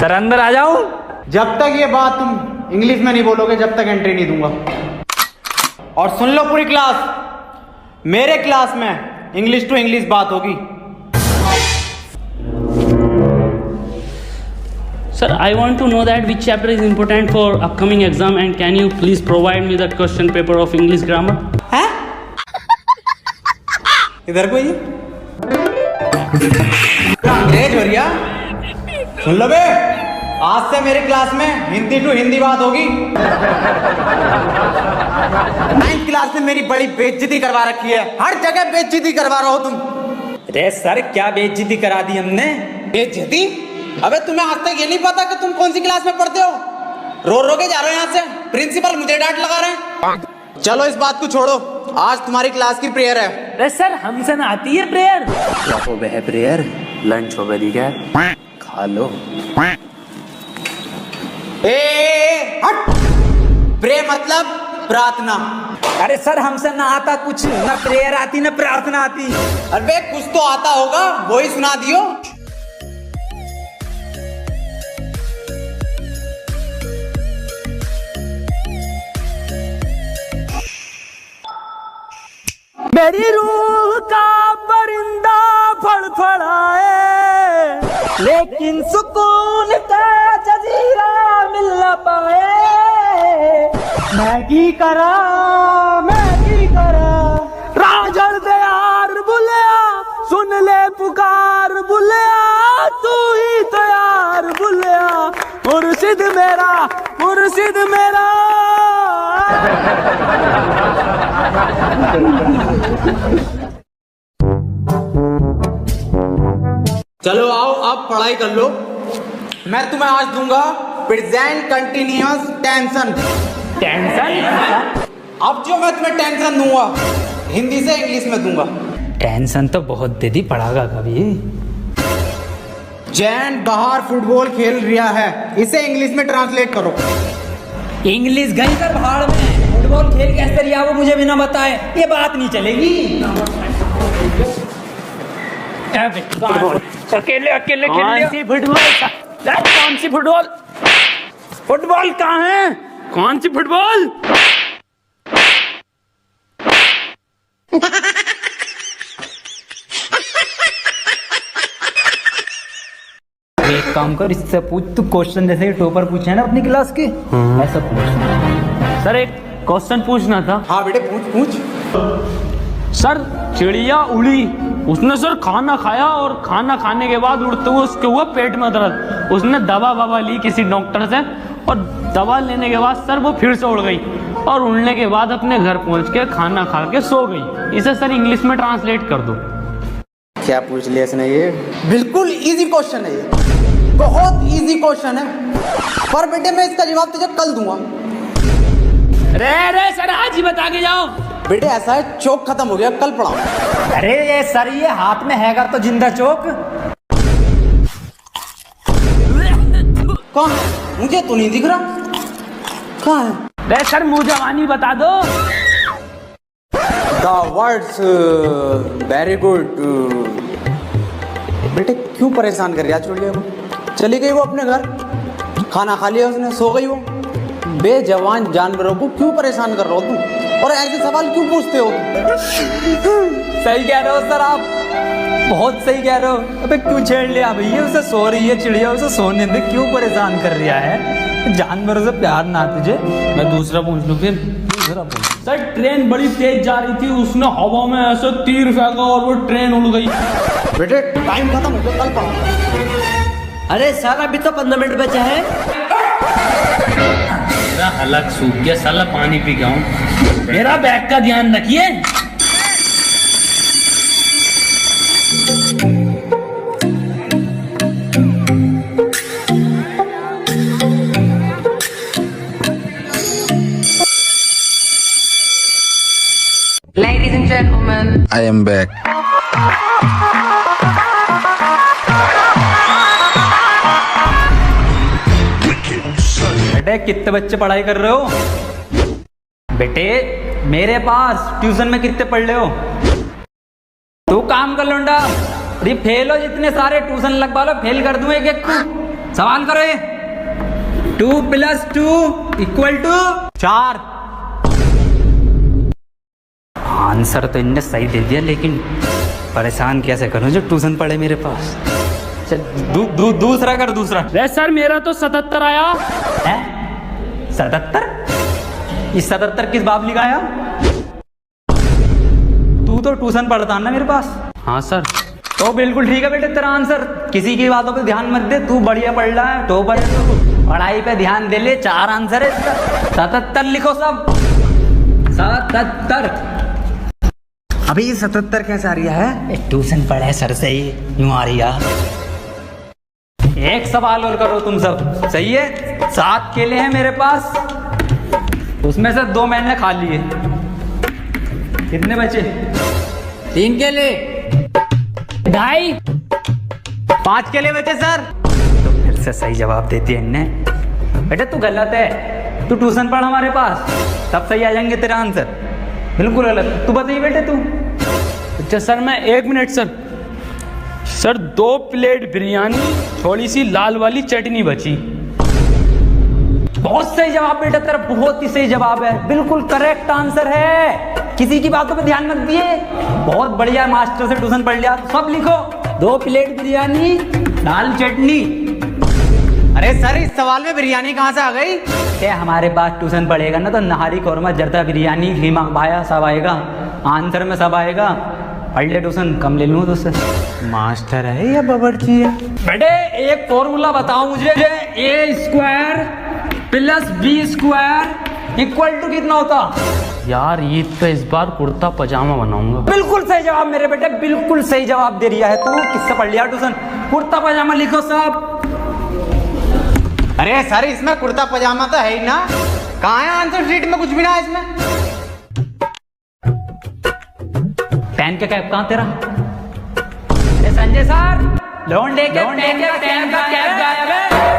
Sir अंदर आ जाऊं? जब तक ये बात तुम इंग्लिश में नहीं बोलोगे जब तक एंट्री नहीं दूंगा। और सुन लो पूरी क्लास, मेरे क्लास में इंग्लिश टू इंग्लिश बात होगी। Sir, I want to know that which chapter is important for upcoming exam and can you please provide me the question paper of English grammar? हैं? इधर कोई अंग्रेज हो रिया? सुन लो बे, आज से मेरी क्लास में हिंदी टू हिंदी बात होगी। 9th क्लास में मेरी बड़ी बेइज्जती करवा रखी है, हर जगह बेइज्जती करवा रहे हो तुम। अरे सर क्या बेइज्जती करा दी हमने? बेइज्जती? अबे तुम्हें आज तक ये नहीं पता कि तुम कौन सी क्लास में पढ़ते हो? रो रो के जा रहे हो यहाँ से, प्रिंसिपल मुझे डांट लगा रहे हैं। चलो इस बात को छोड़ो, आज तुम्हारी क्लास की प्रेयर है। अरे सर हमसे ना आती है प्रेयर। क्या हो बे प्रेयर? लंच हो गई क्या? खा लो। हट! प्रे मतलब प्रार्थना। अरे सर हमसे ना आता कुछ, ना प्रेयर आती ना प्रार्थना आती। अरे कुछ तो आता होगा, वही सुना दियो। मेरी रूह का परिंदा फड़फड़ाए, लेकिन सुकून का जजीरा मिल न पाए। मैं करा राजर दे यार बुलिया, सुन ले पुकार बुलिया, तू ही तो यार बुलिया, मुर्शिद मेरा, मुर्शिद मेरा। चलो आओ अब पढ़ाई कर लो। मैं तुम्हें आज दूंगा प्रेजेंट कंटिन्यूअस टेंशन। टेंशन? अब जो मैं तुम्हें टेंशन दूंगा हिंदी से इंग्लिश में दूंगा। टेंशन तो बहुत दे दी, पढ़ागा कभी। जैन बाहर फुटबॉल खेल रहा है, इसे इंग्लिश में ट्रांसलेट करो। इंग्लिश गई सर भाड़ में, फुटबॉल खेल कैसे रिया वो मुझे बिना बताए ये बात नहीं चलेगी। अकेले अकेले खेल लिया। कौन सी फुटबॉल? फुटबॉल कहाँ है? कौन सी फुटबॉल? एक काम कर, इससे पूछ, तू क्वेश्चन जैसे टॉपर पूछे ना अपनी क्लास के, ऐसा पूछ। सर एक क्वेश्चन पूछना था। हाँ बेटे पूछ। सर चिड़िया उड़ी, उसने सर खाना खाया और खाना खाने के बाद उड़ते हुए उसके हुआ पेट में दर्द। उसने दवा ववा ली किसी डॉक्टर से और दवा लेने के बाद सर वो फिर से उड़ गई और उड़ने के बाद अपने घर पहुंच के खाना खा के सो गई। इसे सर इंग्लिश में ट्रांसलेट कर दो। क्या पूछ लिया इसने? ये बिल्कुल इजी क्वेश्चन है, ये बहुत इजी क्वेश्चन है, पर बेटे मैं इसका जवाब तुझे कल दूंगा। अरे सर आज ही बता के जाओ। बेटे ऐसा है, चौक खत्म हो गया, कल पढ़ाओ। अरे ये सर ये हाथ में हैगा तो जिंदा चौक। कहाँ है? मुझे तो नहीं दिख रहा। कहाँ है? अरे सर मुँह जवानी बता दो। The words very good। बेटे क्यों परेशान कर रहा चुड़िया को? चली गई वो अपने घर, खाना खा लिया उसने, सो गई वो। बेजवान जानवरों को क्यों परेशान कर रहे हो तुम, और ऐसे सवाल क्यों पूछते हो? सही कह रहे हो सर आप, बहुत सही कह रहे हो। अबे क्यों छेड़ लिया भैया? उसे सो रही है चिड़िया, उसे सोने दे, क्यों परेशान कर रहा है? जानवरों से प्यार ना तुझे? मैं दूसरा पूछ लूँ फिर। दूसरा पूछ। सर ट्रेन बड़ी तेज जा रही थी, उसने हवा में ऐसे तीर फेंका और वो ट्रेन उड़ गई। बेटे टाइम खत्म हो गया, कल पढ़ाओ। अरे सर अभी तो 15 मिनट बचे हैं। मेरा हलक सूख गया, साला पानी पी गया हूँ। मेरा बैग का ध्यान रखिए। Ladies and gentlemen, I am back. बेटे कितने बच्चे पढ़ाई कर रहे हो? बेटे मेरे पास ट्यूशन में कितने पढ़ रहे हो? तू काम कर लौंडा, अरे फेल हो, जितने सारे ट्यूशन लगवा लो, फेल कर दूं एक एक को। सवाल करो ये। 2 + 2 = 4। आंसर तो इनने सही दे दिया, लेकिन परेशान कैसे करूं जो ट्यूशन पढ़े मेरे पास। चल दूसरा कर, दूसरा। वे सर मेरा तो 77 आया है 77? ये 77 किस बाब लिखाया? तू तो ट्यूशन पढ़ता ना मेरे पास। हाँ सर। तो बिल्कुल ठीक है बेटे तेरा आंसर। किसी की बातों पे ध्यान मत दे, तू बढ़िया पढ़ रहा है, टॉपर है तू, पढ़ाई पे ध्यान दे ले। 4 आंसर है इसका। 77 लिखो सब। 77। अभी ये 77 कैसे आ रही है? ट्यूशन पढ़े सर से ही यूं आ रही है। एक सवाल और करो तुम सब, सही है? 7 केले हैं मेरे पास, उसमें से 2 मैंने खा लिए। कितने बचे? 3 केले। 2.5। 5 केले बचे सर। तो फिर से सही जवाब देती है इनने। बेटे तू गलत है, तू ट्यूशन पढ़ हमारे पास, तब सही आ जाएंगे तेरा आंसर। बिल्कुल गलत। तू बताइए बेटे तू। अच्छा सर मैं 1 मिनट सर 2 प्लेट बिरयानी, थोड़ी सी लाल वाली चटनी बची। बहुत सही जवाब बेटा तेरा, बहुत ही सही जवाब है, बिल्कुल करेक्ट आंसर है। किसी की बातों पे ध्यान मत दिए, बहुत बढ़िया मास्टर से ट्यूशन पढ़ लिया। सब लिखो, 2 प्लेट बिरयानी, दाल चटनी। अरे सर इस सवाल में बिरयानी कहाँ से आ गई? ये हमारे पास ट्यूशन पढ़ेगा ना तो नहारी कौरमा, जर्दा बिरयानी, कीमा भाया सब आएगा, आंसर में सब आएगा। पढ़ ले ट्यूशन, कम ले लूँ तुझसे। मास्टर है या बावर्ची है? बेटे एक फॉर्मूला बताओ मुझे, A² + B² = कितना होता? यार ये तो इस बार कुर्ता पजामा बनाऊंगा। बिल्कुल सही जवाब मेरे बेटे, बिल्कुल सही जवाब दे रिया है तू। किससे पढ़ लिया ट्यूशन? कुर्ता पजामा लिखो सब। अरे सर इसमें कुर्ता पजामा तो है ही ना, कहाँ है आंसर शीट में? कुछ भी ना है इसमें। पेन का कैप कहाँ तेरा? संजय सर, लोन लेके पेन का कैप गायब है।